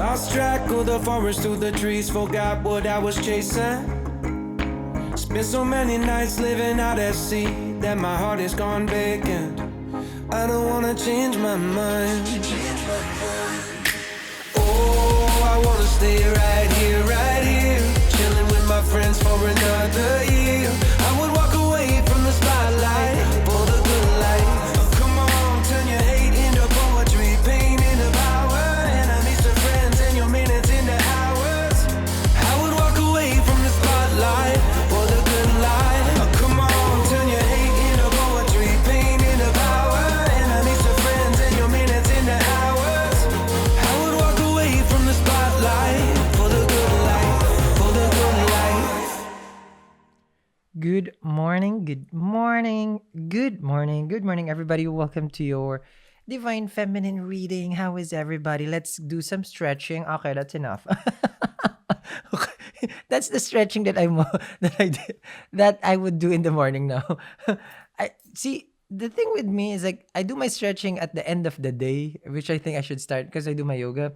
Lost track of the forest through the trees, forgot what I was chasing. Spent so many nights living out at sea that my heart is gone vacant. I don't wanna change my mind. Oh, I wanna stay right here, chilling with my friends for another year. I would walk away from the spotlight for the good life. Oh, come on, turn your hate into poetry, pain into power, enemies to friends, and your minutes into hours. I would walk away from the spotlight for the good life. Oh, come on, turn your hate into poetry, pain into power, enemies to friends, and your minutes into hours. I would walk away from the spotlight for the good life, for the good life. Good morning, good morning, good morning, good morning, everybody. Welcome to your Divine Feminine reading. How is everybody? Let's do some stretching. Okay, that's enough. Okay. That's the stretching that that I would do in the morning now. I see the thing with me is like I do my stretching at the end of the day, which I think I should start because I do my yoga,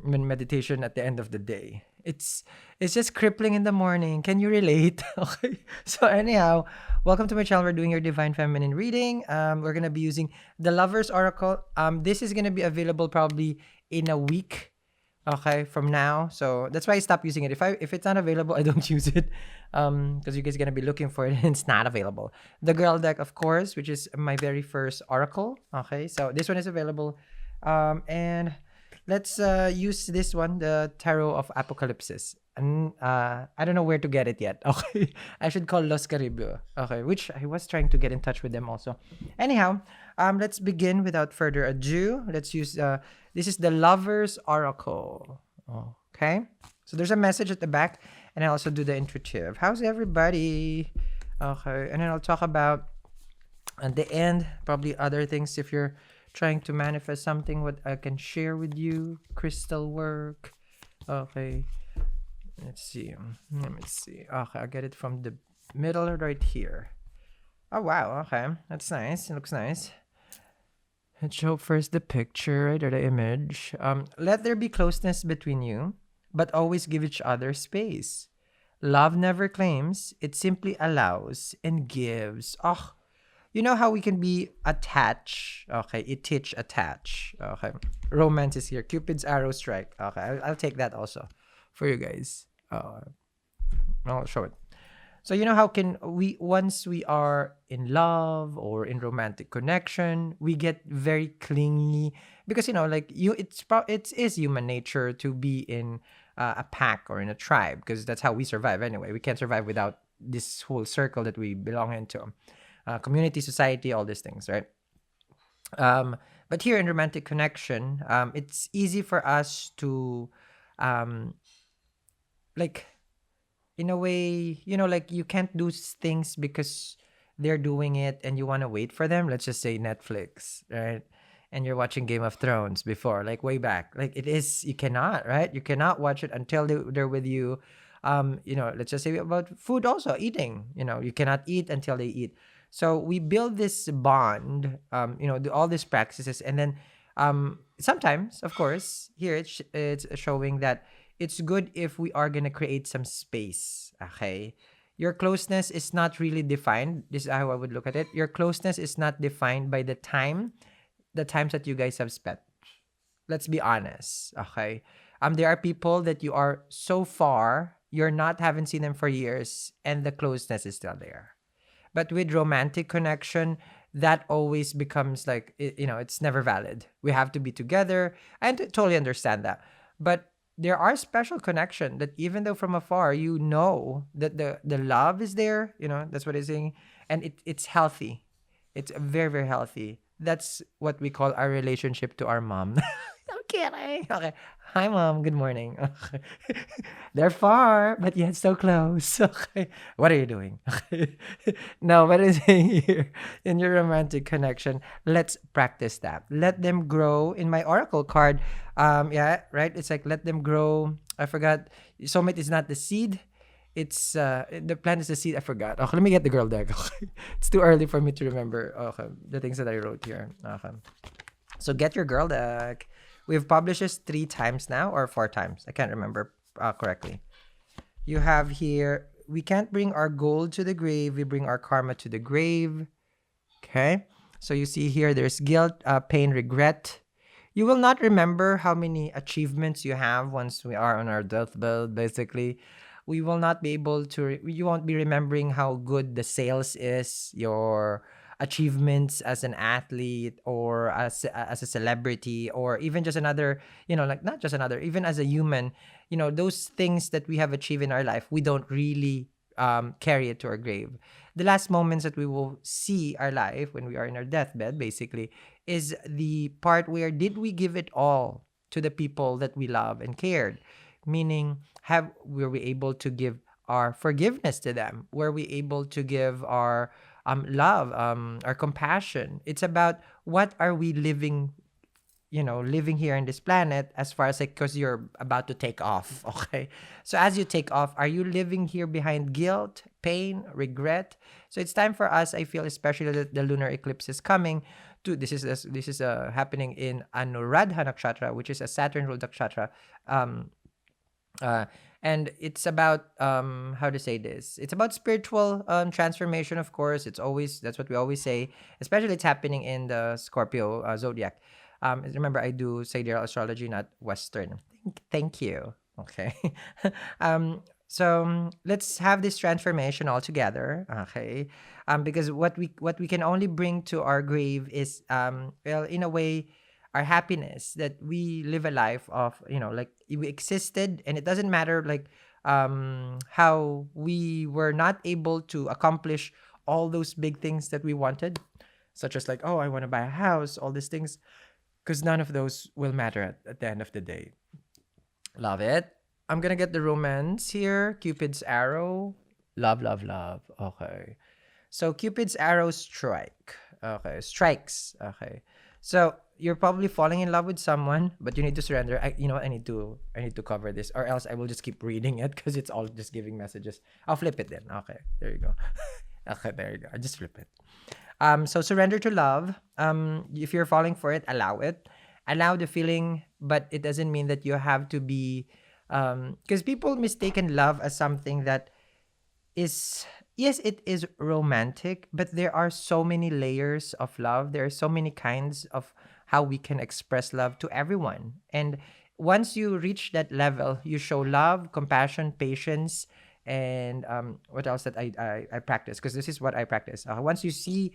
meditation at the end of the day. It's just crippling in the morning. Can you relate? Okay. So anyhow, welcome to my channel. We're doing your Divine Feminine reading. We're gonna be using the Lover's Oracle. This is gonna be available probably in a week. Okay, from now. So that's why I stopped using it. If it's not available, I don't use it. Because you guys are gonna be looking for it and it's not available. The Girl deck, of course, which is my very first oracle. Okay, so this one is available. And let's use this one, the Tarot of Apocalypse. And I don't know where to get it yet. Okay, I should call Los Caribbean. Okay, which I was trying to get in touch with them also. Anyhow, let's begin without further ado. Let's use this is the Lover's Oracle. Okay, so there's a message at the back, and I also do the intuitive. How's everybody? Okay, and then I'll talk about at the end probably other things if you're trying to manifest something what I can share with you. Crystal work. Okay. Let's see. Let me see. Okay, I'll get it from the middle right here. Oh wow, okay. That's nice. It looks nice. Let's show first the picture, right? Or the image. Let there be closeness between you, but always give each other space. Love never claims, it simply allows and gives. Oh, you know how we can be attached. Okay, attach. Okay, romance is here. Cupid's arrow strike. Okay, I'll take that also for you guys. I'll show it. So you know how can we once we are in love or in romantic connection, we get very clingy because like it is human nature to be in a pack or in a tribe because that's how we survive anyway. We can't survive without this whole circle that we belong into. Community, society, all these things, right? But here in romantic connection, it's easy for us to, like, in a way, like you can't do things because they're doing it and you want to wait for them. Let's just say Netflix, right? And you're watching Game of Thrones before, like way back. Like it is, you cannot, right? You cannot watch it until they're with you. Let's just say about food also, eating. You cannot eat until they eat. So we build this bond, do all these practices. And then sometimes, of course, here it's showing that it's good if we are going to create some space, okay? Your closeness is not really defined. This is how I would look at it. Your closeness is not defined by the times that you guys have spent. Let's be honest, okay? There are people that you are so far, haven't seen them for years, and the closeness is still there. But with romantic connection, that always becomes like, it's never valid. We have to be together. I totally understand that. But there are special connection that even though from afar, that the love is there, that's what it's saying. And it's healthy. It's very, very healthy. That's what we call our relationship to our mom. I'm kidding. Okay. Hi, Mom. Good morning. Okay. They're far, but yet so close. Okay. What are you doing? Okay. No, what I'm saying here, in your romantic connection, let's practice that. Let them grow. In my oracle card, yeah, right? It's like, let them grow. I forgot. Soulmate is not the seed. It's the plant is the seed. I forgot. Okay, let me get the girl deck. Okay. It's too early for me to remember. Okay, the things that I wrote here. Okay. So get your girl deck. We've published this 3 times now or 4 times. I can't remember correctly. You have here, we can't bring our gold to the grave. We bring our karma to the grave. Okay. So you see here, there's guilt, pain, regret. You will not remember how many achievements you have once we are on our deathbed, basically. We will not be able to, you won't be remembering how good the sales is, your achievements as an athlete or as a celebrity, or even just another, like not just another, even as a human, those things that we have achieved in our life, we don't really carry it to our grave. The last moments that we will see our life when we are in our deathbed, basically, is the part where did we give it all to the people that we love and cared? Meaning, were we able to give our forgiveness to them? Were we able to give our love, our compassion? It's about what are we living living here in this planet, as far as because you're about to take off. Okay. So as you take off, are you living here behind guilt, pain, regret? So it's time for us, I feel, especially that the lunar eclipse is coming to, this is happening in Anuradha Nakshatra, which is a Saturn ruled nakshatra. Uh, and it's about how to say this, it's about spiritual transformation. Of course, that's what we always say, especially it's happening in the Scorpio zodiac. Remember, I do sidereal astrology, not Western. Thank you. Okay. So let's have this transformation all together. Okay. Because what we can only bring to our grave is well, in a way, our happiness, that we live a life of, like we existed, and it doesn't matter like how we were not able to accomplish all those big things that we wanted, such as like, oh, I want to buy a house, all these things, because none of those will matter at the end of the day. Love it. I'm gonna get the romance here. Cupid's arrow. Love, love, love. Okay. So Cupid's arrow strike. Okay. Strikes. Okay. So you're probably falling in love with someone, but you need to surrender. I need to cover this, or else I will just keep reading it because it's all just giving messages. I'll flip it then. Okay. There you go. Okay, there you go. I just flip it. So surrender to love. If you're falling for it, allow it. Allow the feeling, but it doesn't mean that you have to be, because people mistaken love as something that is, yes, it is romantic, but there are so many layers of love. There are so many kinds of how we can express love to everyone. And once you reach that level, you show love, compassion, patience, and what else that I practice, because this is what I practice. Once you see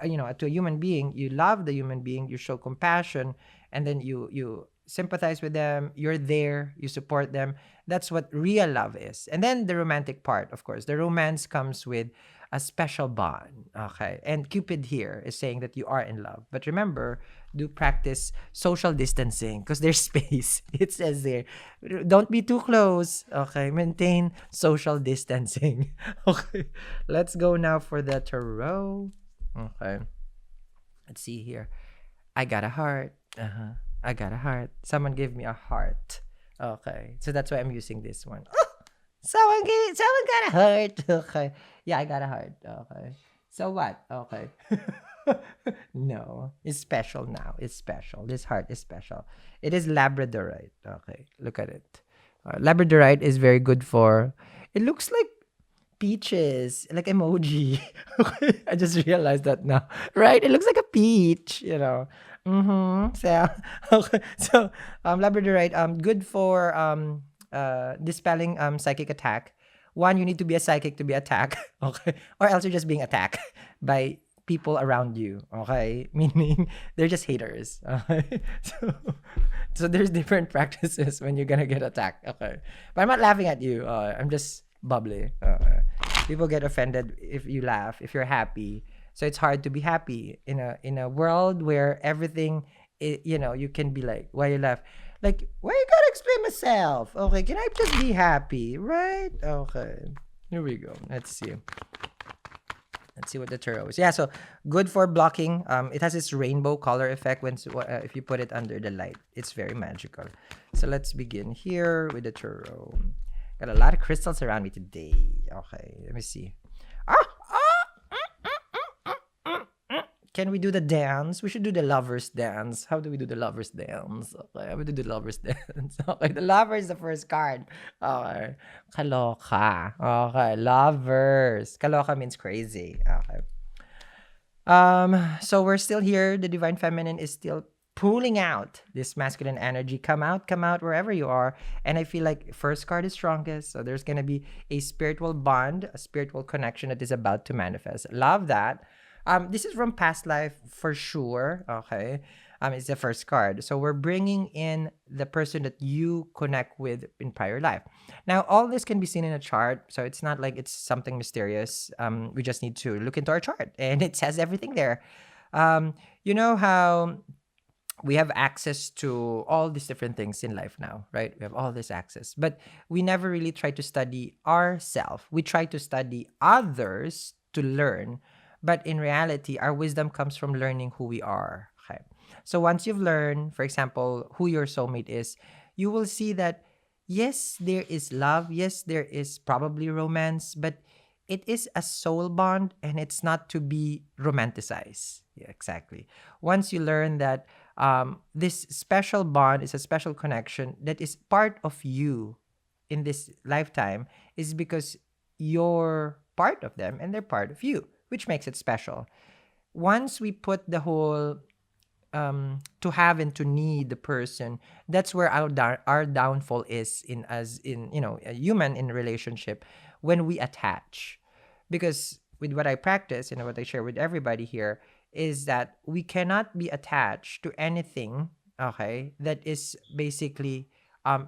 to a human being, you love the human being, you show compassion, and then you sympathize with them, you're there, you support them. That's what real love is. And then the romantic part, of course, the romance comes with a special bond. Okay. And Cupid here is saying that you are in love, but remember, do practice social distancing because there's space. It says there, don't be too close. Okay. Maintain social distancing. Okay. Let's go now for the tarot. Okay. Let's see here. I got a heart. I got a heart. Someone gave me a heart. Okay. So that's why I'm using this one. Someone got a heart. Okay. Yeah, I got a heart. Okay. So what? Okay. No. It's special now. It's special. This heart is special. It is Labradorite. Okay. Look at it. Labradorite is very good for, it looks like peaches, like emoji. Okay. I just realized that now. Right? It looks like a peach, So, okay. So, Labradorite, good for dispelling psychic attack. One, you need to be a psychic to be attacked, okay? Or else you're just being attacked by people around you, okay? Meaning they're just haters, okay? So there's different practices when you're gonna get attacked, okay? But I'm not laughing at you. I'm just bubbly. People get offended if you laugh, if you're happy. So it's hard to be happy in a world where everything, you can be like, why you laugh? Like, why you gotta explain myself? Okay, can I just be happy, right? Okay, here we go. Let's see what the tarot is. Yeah, so good for blocking. It has this rainbow color effect if you put it under the light. It's very magical. So let's begin here with the tarot. Got a lot of crystals around me today. Okay, let me see. Can we do the dance? We should do the lovers dance. How do we do the lovers dance? Okay, we do the lovers dance. Okay, the lover is the first card. Okay. Kaloka. Okay, lovers. Kaloka means crazy. Okay. So we're still here. The divine feminine is still pulling out this masculine energy. Come out wherever you are. And I feel like first card is strongest. So there's gonna be a spiritual bond, a spiritual connection that is about to manifest. Love that. This is from past life for sure. Okay. It's the first card. So we're bringing in the person that you connect with in prior life. Now, all this can be seen in a chart. So it's not like it's something mysterious. We just need to look into our chart and it says everything there. You know how we have access to all these different things in life now, right? We have all this access, but we never really try to study ourselves. We try to study others to learn. But in reality, our wisdom comes from learning who we are. Okay. So once you've learned, for example, who your soulmate is, you will see that, yes, there is love. Yes, there is probably romance, but it is a soul bond and it's not to be romanticized. Yeah, exactly. Once you learn that this special bond is a special connection that is part of you in this lifetime, is because you're part of them and they're part of you, which makes it special. Once we put the whole to have and to need the person, that's where our downfall is in a human in relationship, when we attach. Because with what I practice and what I share with everybody here is that we cannot be attached to anything, okay, that is basically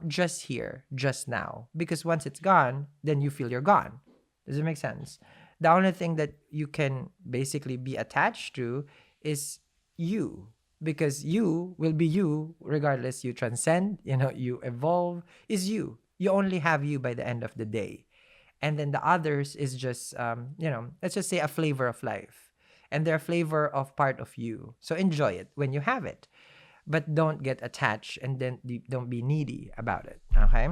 just here, just now. Because once it's gone, then you feel you're gone. Does it make sense? The only thing that you can basically be attached to is you, because you will be you regardless. You transcend, you evolve, is you. You only have you by the end of the day. And then the others is just, let's just say a flavor of life. And they're a flavor of part of you. So enjoy it when you have it. But don't get attached and then don't be needy about it, okay?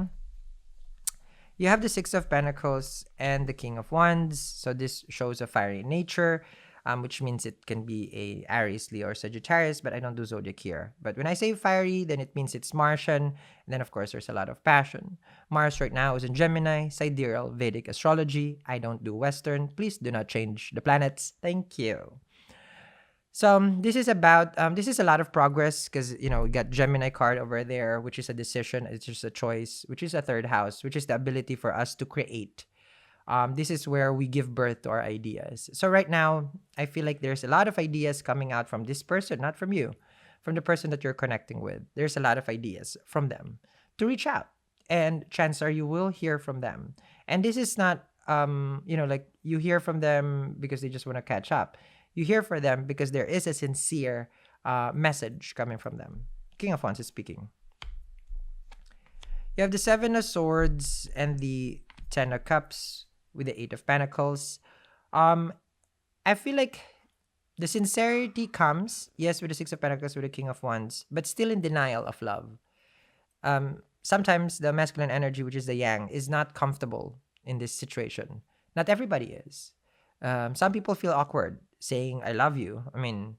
You have the Six of Pentacles and the King of Wands. So this shows a fiery nature, which means it can be a Aries, Leo, or Sagittarius, but I don't do zodiac here. But when I say fiery, then it means it's Martian. And then, of course, there's a lot of passion. Mars right now is in Gemini, sidereal, Vedic astrology. I don't do Western. Please do not change the planets. Thank you. So this is about, this is a lot of progress because, we got Gemini card over there, which is a decision, it's just a choice, which is a third house, which is the ability for us to create. This is where we give birth to our ideas. So right now, I feel like there's a lot of ideas coming out from this person, not from you, from the person that you're connecting with. There's a lot of ideas from them to reach out. And chances are you will hear from them. And this is not, like you hear from them because they just want to catch up. You hear from them because there is a sincere message coming from them. King of Wands is speaking. You have the Seven of Swords and the Ten of Cups with the Eight of Pentacles. I feel like the sincerity comes, yes, with the Six of Pentacles, with the King of Wands, but still in denial of love. Sometimes the masculine energy, which is the yang, is not comfortable in this situation. Not everybody is. Some people feel awkward saying I love you. I mean,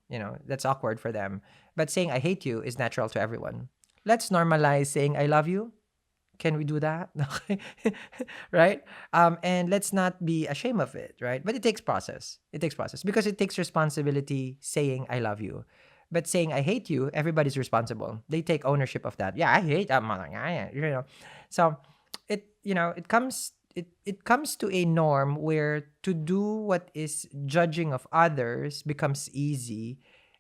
that's awkward for them. But saying I hate you is natural to everyone. Let's normalize saying I love you. Can we do that? Right? And let's not be ashamed of it, right? But it takes process. It takes process because it takes responsibility saying I love you. But saying I hate you, everybody's responsible. They take ownership of that. Yeah, I hate that mother. So it comes to a norm where to do what is judging of others becomes easy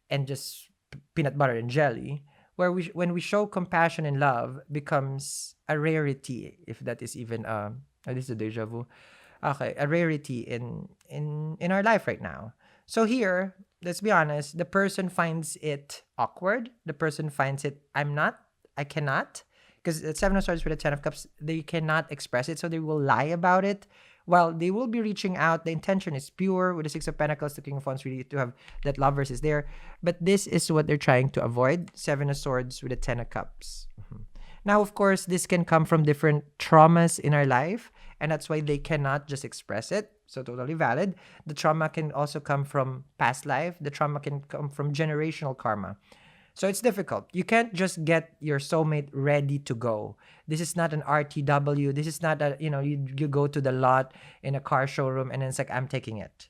and just peanut butter and jelly. Where when we show compassion and love becomes a rarity, if that is even this is a deja vu. Okay, a rarity in our life right now. So here, let's be honest, the person finds it awkward. The person finds it, I cannot. Because the Seven of Swords with the Ten of Cups, they cannot express it, so they will lie about it. Well, they will be reaching out. The intention is pure. With the Six of Pentacles, the King of Wands, really to have that lovers is there. But this is what they're trying to avoid. Seven of Swords with the Ten of Cups. Now, of course, this can come from different traumas in our life. And that's why they cannot just express it. So totally valid. The trauma can also come from past life. The trauma can come from generational karma. So it's difficult. You can't just get your soulmate ready to go. This is not an RTW. This is not a, you go to the lot in a car showroom and then it's like, I'm taking it.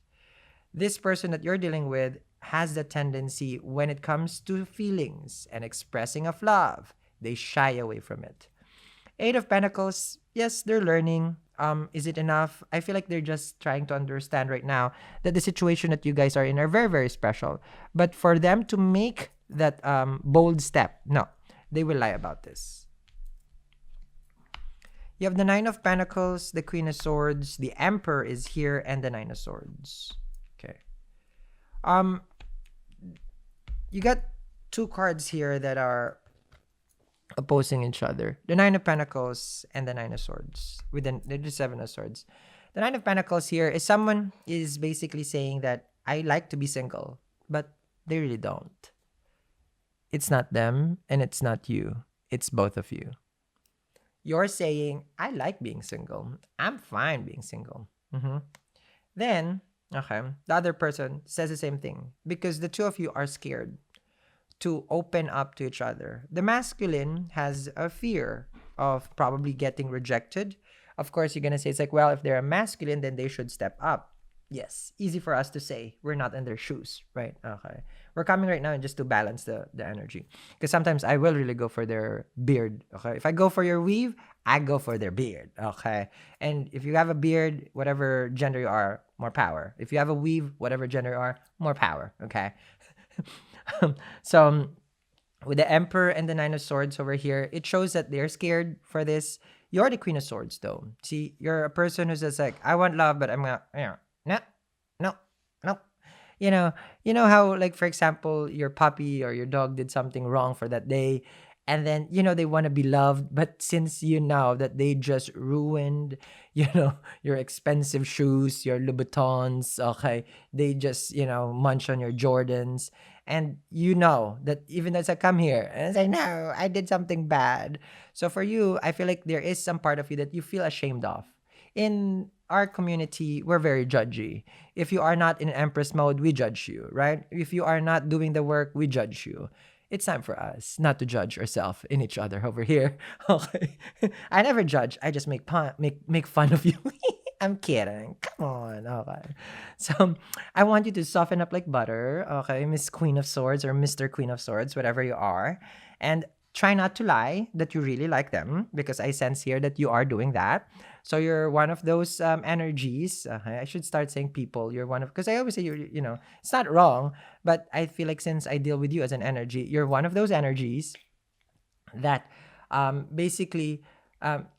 This person that you're dealing with has the tendency when it comes to feelings and expressing of love, they shy away from it. Eight of Pentacles, yes, they're learning. Is it enough? I feel like they're just trying to understand right now that the situation that you guys are in are very, very special. But for them to make that bold step, no, they will lie about this. You have the Nine of Pentacles, the Queen of Swords, the Emperor is here, and the Nine of Swords. Okay. You got two cards here that are opposing each other. The Nine of Pentacles and the Nine of Swords. With the Seven of Swords. The Nine of Pentacles here is someone is basically saying that I like to be single, but they really don't. It's not them and it's not you. It's both of you. You're saying, I like being single. I'm fine being single. Then, okay, the other person says the same thing because the two of you are scared to open up to each other. The masculine has a fear of probably getting rejected. Of course, you're going to say, it's like, well, if they're a masculine, then they should step up. Yes, easy for us to say. We're not in their shoes, right? Okay. We're coming right now and just to balance the energy. Because sometimes I will really go for their beard, okay? If I go for your weave, I go for their beard, okay? And if you have a beard, whatever gender you are, more power. If you have a weave, whatever gender you are, more power, okay? So with the Emperor and the Nine of Swords over here, it shows that they're scared for this. You're the Queen of Swords, though. See, you're a person who's just like, I want love, but I'm gonna, no. You know how, like, for example, your puppy or your dog did something wrong for that day, and then, they want to be loved, but since you know that they just ruined, your expensive shoes, your Louboutins, okay, they just, munch on your Jordans, and you know that even though it's like, come here, and it's like, no, I did something bad. So for you, I feel like there is some part of you that you feel ashamed of. In our community, we're very judgy. If you are not in Empress mode, we judge you, right? If you are not doing the work, we judge you. It's time for us not to judge ourselves in each other over here. Okay. I never judge. I just make fun of you. I'm kidding. Come on. Okay. So I want you to soften up like butter. Okay, Miss Queen of Swords or Mr. Queen of Swords, whatever you are. And try not to lie that you really like them because I sense here that you are doing that. So you're one of those energies. I should start saying people. You're one of, because I always say it's not wrong, but I feel like since I deal with you as an energy, you're one of those energies that basically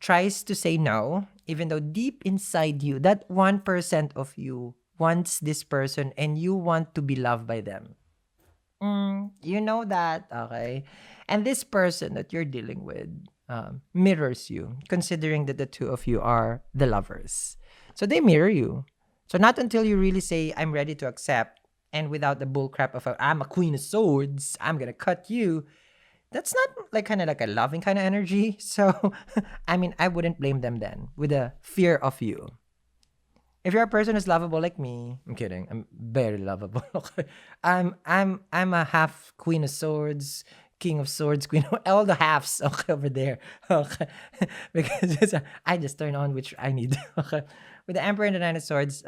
tries to say no, even though deep inside you, that 1% of you wants this person and you want to be loved by them. You know that, okay? And this person that you're dealing with mirrors you, considering that the two of you are the lovers. So they mirror you. So not until you really say, I'm ready to accept, and without the bullcrap of, I'm a Queen of Swords, I'm gonna cut you, that's not like kind of like a loving kind of energy. So, I mean, I wouldn't blame them then with a fear of you. If you're a person who's lovable like me, I'm kidding. I'm very lovable. Okay. I'm a half Queen of Swords, King of Swords, Queen of all the halves, okay, over there. Okay. Because I just turn on which I need. Okay. With the Emperor and the Nine of Swords,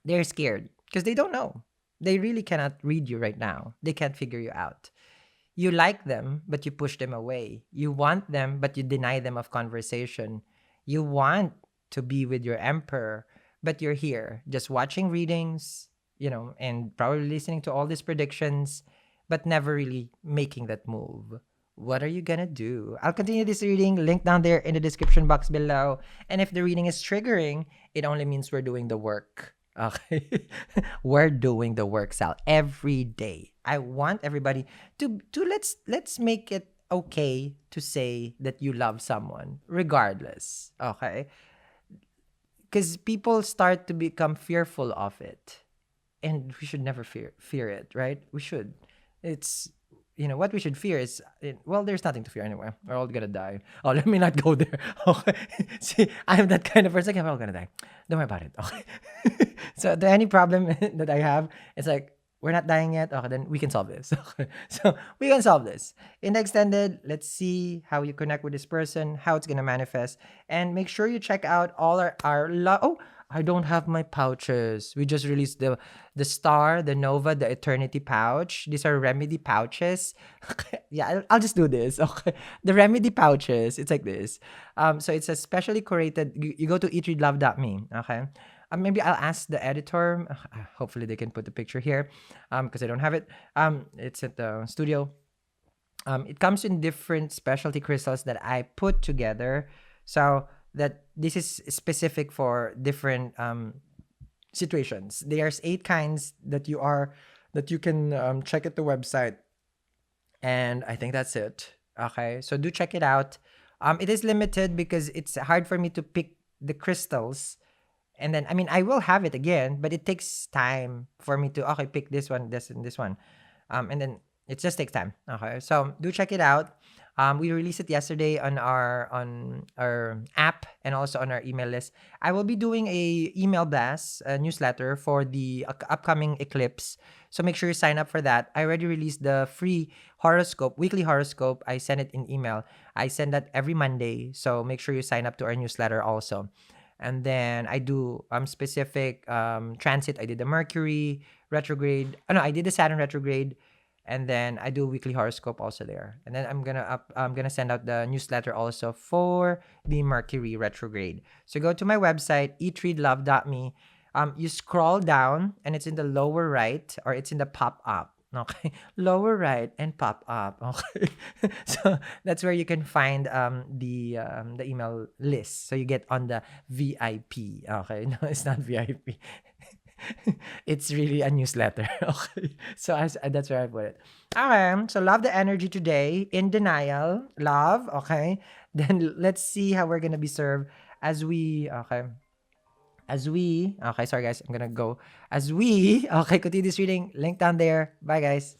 they're scared because they don't know. They really cannot read you right now. They can't figure you out. You like them, but you push them away. You want them, but you deny them of conversation. You want to be with your Emperor, but you're here just watching readings, and probably listening to all these predictions, but never really making that move. What are you gonna do? I'll continue this reading, link down there in the description box below. And if the reading is triggering, it only means we're doing the work. Okay. We're doing the work, Sal, every day. I want everybody to let's make it okay to say that you love someone regardless. Okay. Because people start to become fearful of it. And we should never fear it, right? We should. It's what we should fear is, well, there's nothing to fear anyway. We're all gonna die. Oh, let me not go there. Okay. See, I'm that kind of person. We're all gonna die. Don't worry about it. Okay. So any problem that I have, it's like we're not dying yet. Okay, then we can solve this. Okay. So we can solve this. In the extended, let's see how you connect with this person, how it's gonna manifest, and make sure you check out all oh, I don't have my pouches. We just released the Star, the Nova, the Eternity pouch. These are Remedy pouches. Yeah, I'll just do this. Okay, the Remedy pouches. It's like this. So it's a specially curated. You go to eatreadlove.me. Okay. Maybe I'll ask the editor. Hopefully they can put the picture here, because I don't have it. It's at the studio. It comes in different specialty crystals that I put together, so that this is specific for different situations. There's 8 kinds that you can check at the website, and I think that's it. Okay, so do check it out. It is limited because it's hard for me to pick the crystals, and then I mean I will have it again, but it takes time for me to pick this one, this and this one, and then it just takes time. Okay, so do check it out. We released it yesterday on our app and also on our email list. I will be doing a email blast, a newsletter for the upcoming eclipse. So make sure you sign up for that. I already released the free horoscope, weekly horoscope. I send it in email. I send that every Monday. So make sure you sign up to our newsletter also. And then I do specific transit. I did the Mercury retrograde. Oh, no, I did the Saturn retrograde. And then I do weekly horoscope also there. And then I'm gonna send out the newsletter also for the Mercury retrograde. So go to my website, eatreadlove.me. You scroll down and it's in the lower right, or it's in the pop up. Okay, lower right and pop up. Okay, so that's where you can find the email list. So you get on the VIP. Okay, no, it's not VIP. It's really a newsletter. Okay. So that's where I put it. Okay. So love the energy today. In denial. Love. Okay. Then let's see how we're gonna be served as we okay, sorry guys, I'm gonna go as we continue this reading. Link down there. Bye guys.